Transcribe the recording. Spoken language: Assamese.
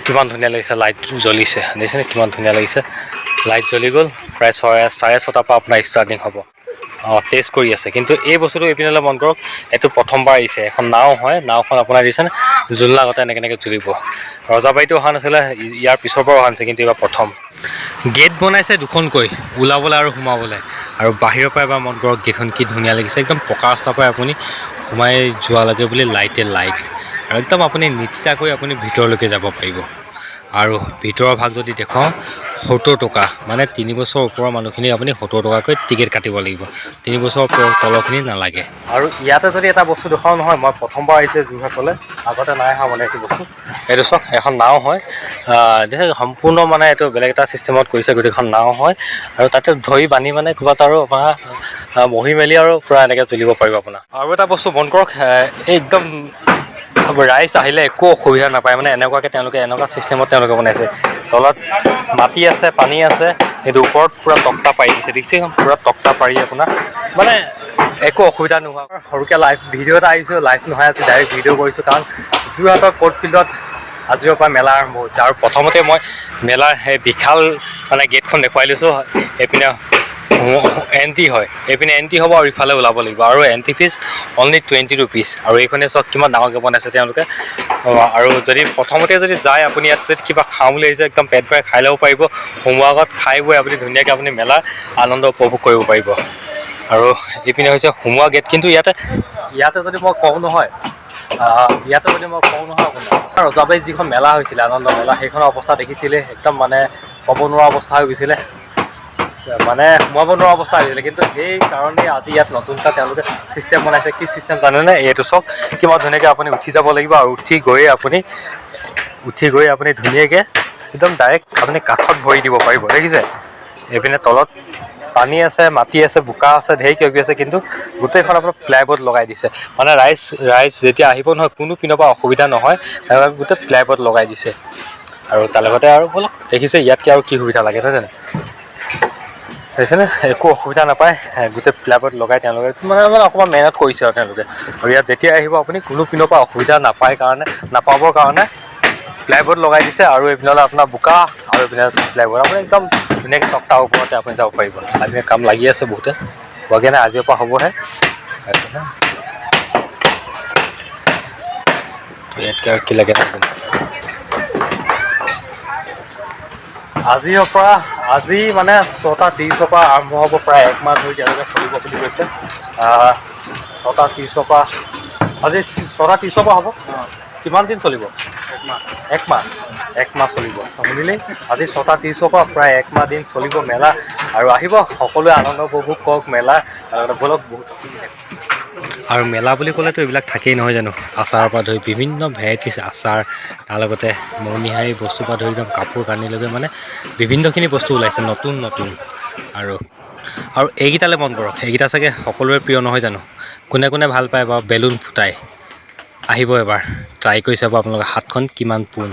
কিমান ধুনীয়া লাগিছে, লাইট জ্বলিছে দেখিছেনে, কিমান ধুনীয়া লাগিছে। লাইট জ্বলি গ'ল, প্ৰায় 6:30 পৰা আপোনাৰ ষ্টাৰ্টিং হ'ব। টেষ্ট কৰি আছে, কিন্তু এই বস্তুটো এইপিনে মন কৰক, এইটো প্ৰথমবাৰ আহিছে। এখন নাও হয়, নাওখন আপোনাৰ দিছেনে জোলনা আগতে এনেকৈ জ্বলিব। ৰজাবাৰীতো অহা নাছিলে, ইয়াৰ পিছৰ পৰা অহা নাছিলে, কিন্তু এইবাৰ প্ৰথম। গেট বনাইছে দুখনকৈ, ওলাবলৈ আৰু সোমাবলৈ। আৰু বাহিৰৰ পৰা এবাৰ মন কৰক গেটখন কি ধুনীয়া লাগিছে, একদম পকা ৰাস্তাৰ পৰা আপুনি সোমাই যোৱালৈকে বুলি লাইট আৰু একদম আপুনি নিতিতাকৈ আপুনি ভিতৰলৈকে যাব পাৰিব। আৰু ভিতৰৰ ভাগ যদি দেখুৱাওঁ, 70 টকা, মানে 3 বছৰৰ ওপৰৰ মানুহখিনি আপুনি 70 টকাকৈ টিকেট কাটিব লাগিব, 3 বছৰৰ তলৰখিনি নালাগে। আৰু ইয়াতে যদি এটা বস্তু দেখুৱাওঁ নহয়, মই প্ৰথমবাৰ আহিছোঁ যোৰহাটলৈ, আগতে নাই অহা মানে এইটো বস্তু। এইটো চাওক, এখন নাও হয়, সম্পূৰ্ণ মানে এইটো বেলেগ এটা ছিষ্টেমত কৰিছে, গোটেইখন নাও হয়। আৰু তাতে ধৰি বান্ধি মানে ক'ৰবাত আৰু আপোনাৰ বহি মেলি আৰু পূৰা এনেকৈ জ্বলিব পাৰিব আপোনাৰ। আৰু এটা বস্তু মন কৰক, একদম ৰাইজ আহিলে একো অসুবিধা নাপায়, মানে এনেকুৱাকৈ তেওঁলোকে এনেকুৱা ছিষ্টেমত তেওঁলোকে বনাইছে। তলত মাটি আছে, পানী আছে, কিন্তু ওপৰত পূৰা তক্তা পাৰি দিছে, দেখিছে পূৰা তক্তা পাৰি আপোনাৰ মানে একো অসুবিধা নোহোৱা। সৰুকৈ লাইভ ভিডিঅ' এটা আহিছোঁ, লাইভ নহয় আজি ডাইৰেক্ট ভিডিঅ' কৰিছোঁ, কাৰণ যোৰহাটৰ ক'ৰ্ট ফিল্ডত আজিৰ পৰা মেলা আৰম্ভ হৈছে। আৰু প্ৰথমতে মই মেলাৰ সেই বিশাল মানে গেটখন দেখুৱাই লৈছোঁ। এইপিনে এণ্ট্ৰি হয়, এইপিনে এণ্ট্ৰি হ'ব আৰু ইফালে ওলাব লাগিব। আৰু এণ্ট্ৰি ফিজ অনলি 20 ৰুপিজ। আৰু এইখনে চাওক কিমান ডাঙৰকৈ বনাইছে তেওঁলোকে। আৰু যদি প্ৰথমতে যদি যায় আপুনি, ইয়াত যদি কিবা খাওঁ বুলি আহিছে, একদম পেট ভৰাই খাই ল'ব পাৰিব। সোমোৱাৰ আগত খাই বৈ আপুনি ধুনীয়াকৈ আপুনি মেলাৰ আনন্দ উপভোগ কৰিব পাৰিব। আৰু এইপিনে হৈছে সোমোৱা গেট, কিন্তু ইয়াতে যদি মই কওঁ নহয়, আপোনাৰ ৰজাবাৰীত যিখন মেলা হৈছিলে, আনন্দ মেলা, সেইখনৰ অৱস্থা দেখিছিলে, একদম মানে ক'ব নোৱাৰা অৱস্থা হৈ গৈছিলে, মানে সোমাব নোৱাৰা অৱস্থা হৈছিলে। কিন্তু সেইকাৰণেই আজি ইয়াত নতুনকৈ তেওঁলোকে ছিষ্টেম বনাইছে। কি ছিষ্টেম জানেনে? এইটো চাওক, কিমান ধুনীয়াকৈ আপুনি উঠি যাব লাগিব, আৰু উঠি গৈ আপুনি ধুনীয়াকৈ একদম ডাইৰেক্ট আপুনি কাঠত ভৰি দিব পাৰিব, দেখিছে। এইপিনে তলত পানী আছে, মাটি আছে, বোকা আছে, ঢেৰ কিবাকিবি আছে, কিন্তু গোটেইখন আপোনাৰ প্লাইবৰ্ড লগাই দিছে। মানে ৰাইজ যেতিয়া আহিব নহয়, কোনো পিনৰ পৰা অসুবিধা নহয়, তেওঁলোকে গোটেই প্লাইবৰ্ড লগাই দিছে। আৰু তাৰ লগতে আৰু বলক দেখিছে, ইয়াতকৈ আৰু কি সুবিধা লাগে নহয় জানো, দেখিছেনে? একো অসুবিধা নাপায়, গোটেই প্লাইবৰ্ড লগাই তেওঁলোকে মানে অকণমান মেহনত কৰিছে আৰু তেওঁলোকে। আৰু ইয়াত যেতিয়া আহিব আপুনি, কোনো পিনৰ পৰা অসুবিধা নাপাবৰ কাৰণে প্লাইবৰ্ড লগাই দিছে। আৰু এইপিনে আপোনাৰ বোকা, আৰু এইপিনে প্লাইবৰ্ড, আপুনি একদম ধুনীয়াকৈ তক্তাৰ ওপৰতে আপুনি যাব পাৰিব। আজিকালি কাম লাগি আছে বহুতে, হোৱাগৈ নাই, আজিৰ পৰা হ'বহে। ইয়াতকৈ আৰু কি লাগে নাজানো। আজি মানে 6:30 পৰা আৰম্ভ হ'ব, প্ৰায় 1 মাহ ধৰি তেওঁলোকে চলিব বুলি কৈছে। 6:30 পৰা আজি 6:30 পৰা হ'ব। কিমান দিন চলিব? 1 মাহ। 1 মাহ চলিব, শুনিলেই। আজি 6:30 পৰা প্ৰায় 1 মাহ দিন চলিব মেলা। আৰু আহিব সকলোৱে আনন্দ উপভোগ কৰক মেলাৰ। বলক বহুত। আৰু মেলা বুলি ক'লেতো এইবিলাক থাকেই নহয় জানো, আচাৰৰ পৰা ধৰি বিভিন্ন ভেৰাইটিছ আচাৰ, তাৰ লগতে মণিহাৰী বস্তুৰ পৰা ধৰি একদম কাপোৰ কানিলৈকে, মানে বিভিন্নখিনি বস্তু ওলাইছে নতুন। আৰু এইকেইটালৈ মন কৰক, এইকেইটা চাগে সকলোৰে প্ৰিয় নহয় জানো। কোনে কোনে ভাল পায় বাৰু বেলুন ফুটাই? আহিব এবাৰ ট্ৰাই কৰি চাব, আপোনালোকৰ হাতখন কিমান পোন।